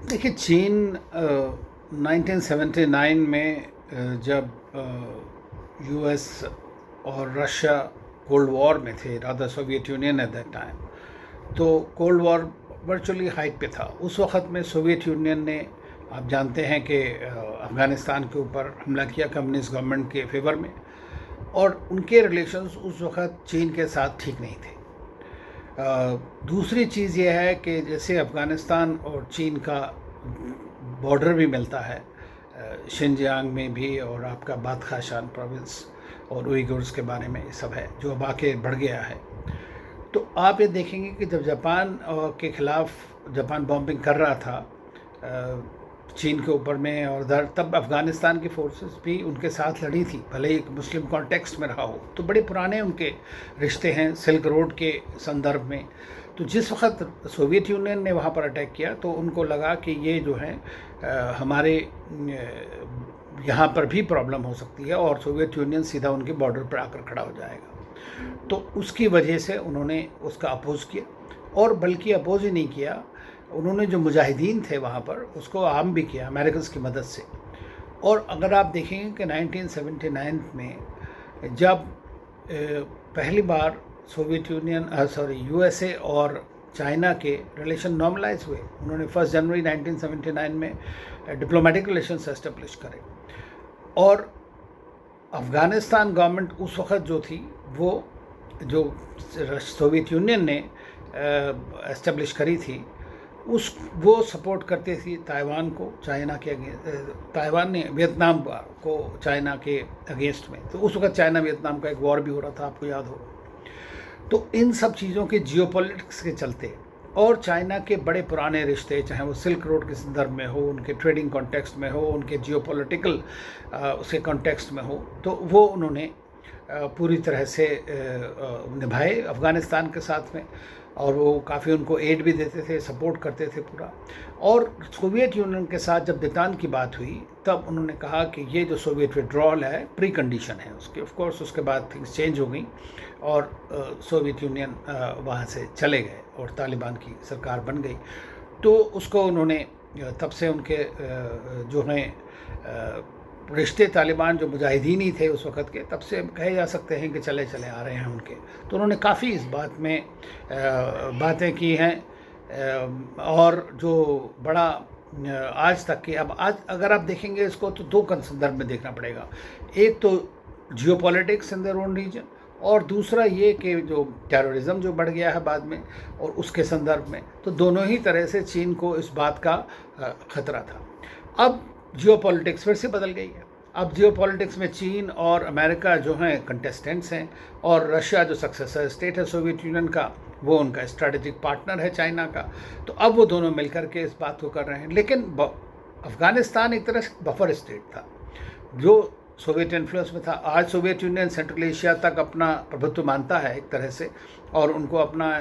देखिए चीन 1979 में जब यूएस और रशिया कोल्ड वॉर में थे, rather Soviet union at that time, तो कोल्ड वॉर वर्चुअली हाइट पे था। उस वक्त में सोवियत यूनियन ने, आप जानते हैं कि अफ़गानिस्तान के ऊपर हमला किया कम्युनिस्ट गवर्नमेंट के फेवर में, और उनके रिलेशंस उस वक्त चीन के साथ ठीक नहीं थे। दूसरी चीज़ ये है कि जैसे अफ़गानिस्तान और चीन का बॉर्डर भी मिलता है, शिनजियांग में भी, और आपका बादखाशान प्रोविंस और उइगुर्स के बारे में ये सब है जो अब आके बढ़ गया है। तो आप ये देखेंगे कि जब जापान के ख़िलाफ़ जापान बॉम्बिंग कर रहा था चीन के ऊपर में और उधर, तब अफ़गानिस्तान की फोर्सेस भी उनके साथ लड़ी थी, भले ही एक मुस्लिम कॉन्टेक्स्ट में रहा हो। तो बड़े पुराने उनके रिश्ते हैं सिल्क रोड के संदर्भ में। तो जिस वक्त सोवियत यूनियन ने वहाँ पर अटैक किया तो उनको लगा कि ये जो है हमारे यहाँ पर भी प्रॉब्लम हो सकती है और सोवियत यूनियन सीधा उनके बॉर्डर पर आकर खड़ा हो जाएगा। तो उसकी वजह से उन्होंने उसका अपोज़ किया, और बल्कि अपोज़ ही नहीं किया, उन्होंने जो मुजाहिदीन थे वहाँ पर उसको आम भी किया अमेरिकन की मदद से। और अगर आप देखेंगे कि 1979 में जब पहली बार सोवियत यूनियन यूएसए और चाइना के रिलेशन नॉर्मलाइज हुए, उन्होंने 1 जनवरी 1979 में डिप्लोमेटिक रिलेशंस एस्टेब्लिश करे। और अफ़गानिस्तान गवर्नमेंट उस वक्त जो थी, वो जो सोवियत यूनियन ने एस्टेब्लिश करी थी, वो सपोर्ट करती थी ताइवान को चाइना के ताइवान ने वियतनाम को चाइना के अगेंस्ट में। तो उस वक्त चाइना वियतनाम का एक वॉर भी हो रहा था, आपको याद हो। तो इन सब चीज़ों के जियोपॉलिटिक्स के चलते और चाइना के बड़े पुराने रिश्ते, चाहे वो सिल्क रोड के संदर्भ में हो, उनके ट्रेडिंग कॉन्टेक्स्ट में हो, उनके जियोपॉलिटिकल उसके कॉन्टेक्स्ट में हो, तो वो उन्होंने पूरी तरह से निभाए अफ़गानिस्तान के साथ में। और वो काफ़ी उनको एड भी देते थे, सपोर्ट करते थे पूरा। और सोवियत यूनियन के साथ जब देतान की बात हुई तब उन्होंने कहा कि ये जो सोवियत विड्रॉल है प्री कंडीशन है उसकी। ऑफ कोर्स उसके बाद थिंग्स चेंज हो गई और सोवियत यूनियन वहाँ से चले गए और तालिबान की सरकार बन गई। तो उसको उन्होंने तब से उनके जो हैं रिश्ते तालिबान जो मुजाहिदीन ही थे उस वक़्त के, तब से कहे जा सकते हैं कि चले चले आ रहे हैं उनके। तो उन्होंने काफ़ी इस बात में बातें की हैं और जो बड़ा आज तक की, अब आज अगर आप देखेंगे इसको तो दो संदर्भ में देखना पड़ेगा। एक तो geopolitics in their own region, और दूसरा ये कि जो टेररिज्म जो बढ़ गया है बाद में और उसके संदर्भ में। तो दोनों ही तरह से चीन को इस बात का ख़तरा था। अब जियोपॉलिटिक्स फिर से बदल गई है। अब जियोपॉलिटिक्स में चीन और अमेरिका जो हैं कंटेस्टेंट्स हैं, और रशिया जो सक्सेसर स्टेट है सोवियत यूनियन का, वो उनका स्ट्रैटेजिक पार्टनर है चाइना का। तो अब वो दोनों मिलकर के इस बात को कर रहे हैं। लेकिन अफ़गानिस्तान एक तरह से बफर स्टेट था जो सोवियत इन्फ्लुएंस में था। आज सोवियत यूनियन सेंट्रल एशिया तक अपना प्रभुत्व मानता है एक तरह से, और उनको अपना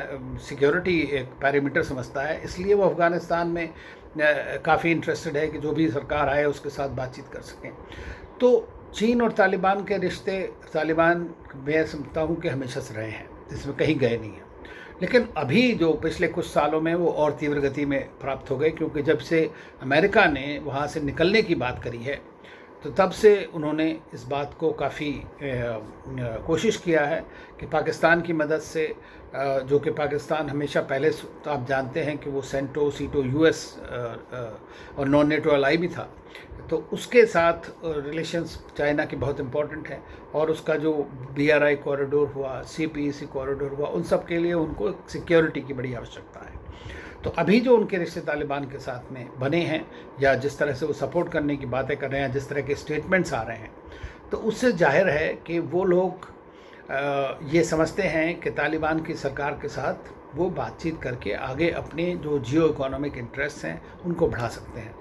सिक्योरिटी एक पैरामीटर समझता है। इसलिए वो अफ़गानिस्तान में काफ़ी इंटरेस्टेड है कि जो भी सरकार आए उसके साथ बातचीत कर सकें। तो चीन और तालिबान के रिश्ते, तालिबान मैं समझता हूँ कि हमेशा से रहे हैं, इसमें कहीं गए नहीं हैं। लेकिन अभी जो पिछले कुछ सालों में वो और तीव्र गति में प्राप्त हो गए, क्योंकि जब से अमेरिका ने वहाँ से निकलने की बात करी है तो तब से उन्होंने इस बात को काफ़ी कोशिश किया है कि पाकिस्तान की मदद से, जो कि पाकिस्तान हमेशा पहले तो आप जानते हैं कि वो सेंटो सीटो यूएस और नॉन नेटो अलाई भी था, तो उसके साथ रिलेशंस चाइना की बहुत इम्पोर्टेंट है। और उसका जो BRI कॉरिडोर हुआ, CPEC कॉरिडोर हुआ, उन सब के लिए उनको सिक्योरिटी की बड़ी आवश्यकता है। तो अभी जो उनके रिश्ते तालिबान के साथ में बने हैं, या जिस तरह से वो सपोर्ट करने की बातें कर रहे हैं, जिस तरह के स्टेटमेंट्स आ रहे हैं, तो उससे जाहिर है कि वो लोग ये समझते हैं कि तालिबान की सरकार के साथ वो बातचीत करके आगे अपने जो जियो इकोनॉमिक इंटरेस्ट हैं उनको बढ़ा सकते हैं।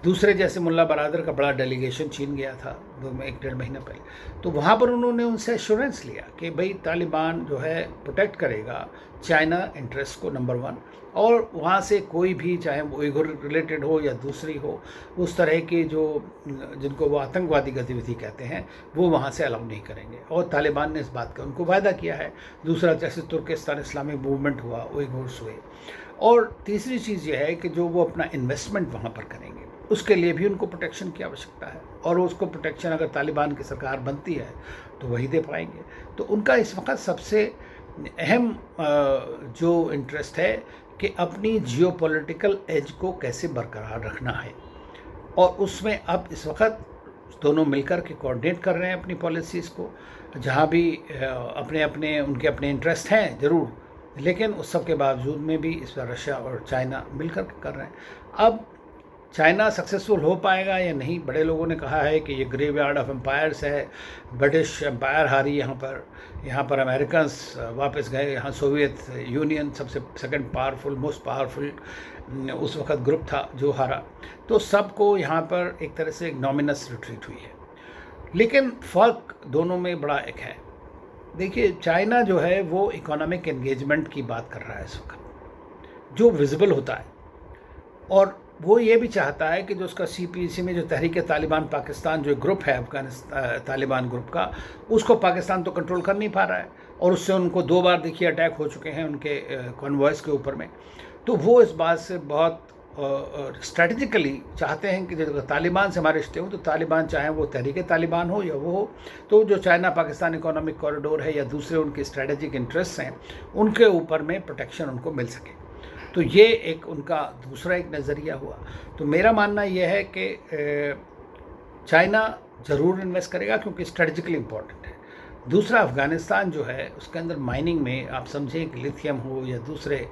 दूसरे जैसे मुल्ला बरादर का बड़ा डेलीगेशन चीन गया था 1-1.5 महीना पहले, तो वहाँ पर उन्होंने उनसे एश्योरेंस लिया कि भाई तालिबान जो है प्रोटेक्ट करेगा चाइना इंटरेस्ट को नंबर 1, और वहाँ से कोई भी, चाहे वो उइगुर रिलेटेड हो या दूसरी हो, उस तरह की जो जिनको वो आतंकवादी गतिविधि कहते हैं, वो वहाँ से अलाउ नहीं करेंगे। और तालिबान ने इस बात का उनको वायदा किया है। दूसरा जैसे तुर्किस्तान इस्लामिक मूवमेंट हुआ, उइगुर्स हुए, और तीसरी चीज़ ये है कि जो वो अपना इन्वेस्टमेंट वहाँ पर करेंगे उसके लिए भी उनको प्रोटेक्शन की आवश्यकता है, और उसको प्रोटेक्शन अगर तालिबान की सरकार बनती है तो वही दे पाएंगे। तो उनका इस वक्त सबसे अहम जो इंटरेस्ट है कि अपनी जियोपॉलिटिकल एज को कैसे बरकरार रखना है, और उसमें अब इस वक्त दोनों मिलकर के कोऑर्डिनेट कर रहे हैं अपनी पॉलिसीज़ को, जहाँ भी अपने अपने उनके अपने इंटरेस्ट हैं ज़रूर, लेकिन उस सब के बावजूद में भी इस पर रशिया और चाइना मिलकर के कर रहे हैं। अब चाइना सक्सेसफुल हो पाएगा या नहीं, बड़े लोगों ने कहा है कि ये ग्रेवयार्ड ऑफ एम्पायर्स है, ब्रिटिश एम्पायर हारी यहाँ पर अमेरिकन्स वापस गए, यहाँ सोवियत यूनियन सबसे सेकंड पावरफुल मोस्ट पावरफुल उस वक़्त ग्रुप था जो हारा, तो सबको यहाँ पर एक तरह से नॉमिनस रिट्रीट हुई है। लेकिन फ़र्क दोनों में बड़ा एक है। देखिए, चाइना जो है वो इकोनॉमिक एंगेजमेंट की बात कर रहा है इस वक्त, जो विजिबल होता है, और वो ये भी चाहता है कि जो उसका CPC में जो तहरीक तालिबान पाकिस्तान जो ग्रुप है अफगानिस्तान तालिबान ग्रुप का, उसको पाकिस्तान तो कंट्रोल कर नहीं पा रहा है, और उससे उनको 2 बार देखिए अटैक हो चुके हैं उनके कॉन्वॉयज़ के ऊपर में। तो वो इस बात से बहुत स्ट्रेटजिकली चाहते हैं कि जो तालिबान से हमारे रिश्ते हों, तो तालिबान चाहे वो तहरीक तालिबान हो या वो हो, तो जो चाइना पाकिस्तान इकोनॉमिक कॉरिडोर है या दूसरे उनके स्ट्रेटजिक इंटरेस्ट हैं, उनके ऊपर में प्रोटेक्शन उनको मिल सके। तो ये एक उनका दूसरा एक नज़रिया हुआ। तो मेरा मानना यह है कि चाइना ज़रूर इन्वेस्ट करेगा क्योंकि स्ट्रेटजिकली इम्पॉर्टेंट है। दूसरा, अफ़गानिस्तान जो है उसके अंदर माइनिंग में आप समझें कि लिथियम हो या दूसरे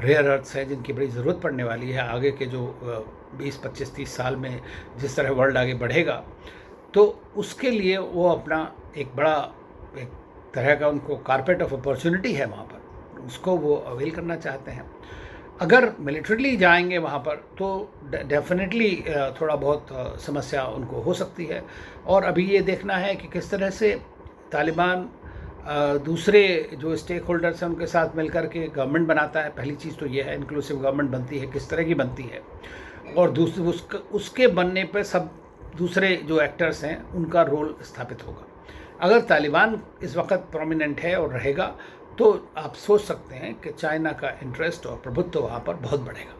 रेयर अर्थ्स हैं जिनकी बड़ी ज़रूरत पड़ने वाली है आगे के जो 20, 25, 30 साल में जिस तरह वर्ल्ड आगे बढ़ेगा, तो उसके लिए वो अपना एक बड़ा एक तरह का उनको कारपेट ऑफ अपॉर्चुनिटी है वहाँ पर, उसको वो अवेल करना चाहते हैं। अगर मिलिट्रीली जाएंगे वहाँ पर तो डेफिनेटली थोड़ा बहुत समस्या उनको हो सकती है, और अभी ये देखना है कि किस तरह से तालिबान दूसरे जो स्टेक होल्डर्स हैं उनके साथ मिलकर के गवर्नमेंट बनाता है। पहली चीज़ तो ये है इंक्लूसिव गवर्नमेंट बनती है, किस तरह की बनती है, और दूसरे उसके बनने पर सब दूसरे जो एक्टर्स हैं उनका रोल स्थापित होगा। अगर तालिबान इस वक्त प्रोमिनेंट है और रहेगा तो आप सोच सकते हैं कि चाइना का इंटरेस्ट और प्रभुत्व वहाँ पर बहुत बढ़ेगा।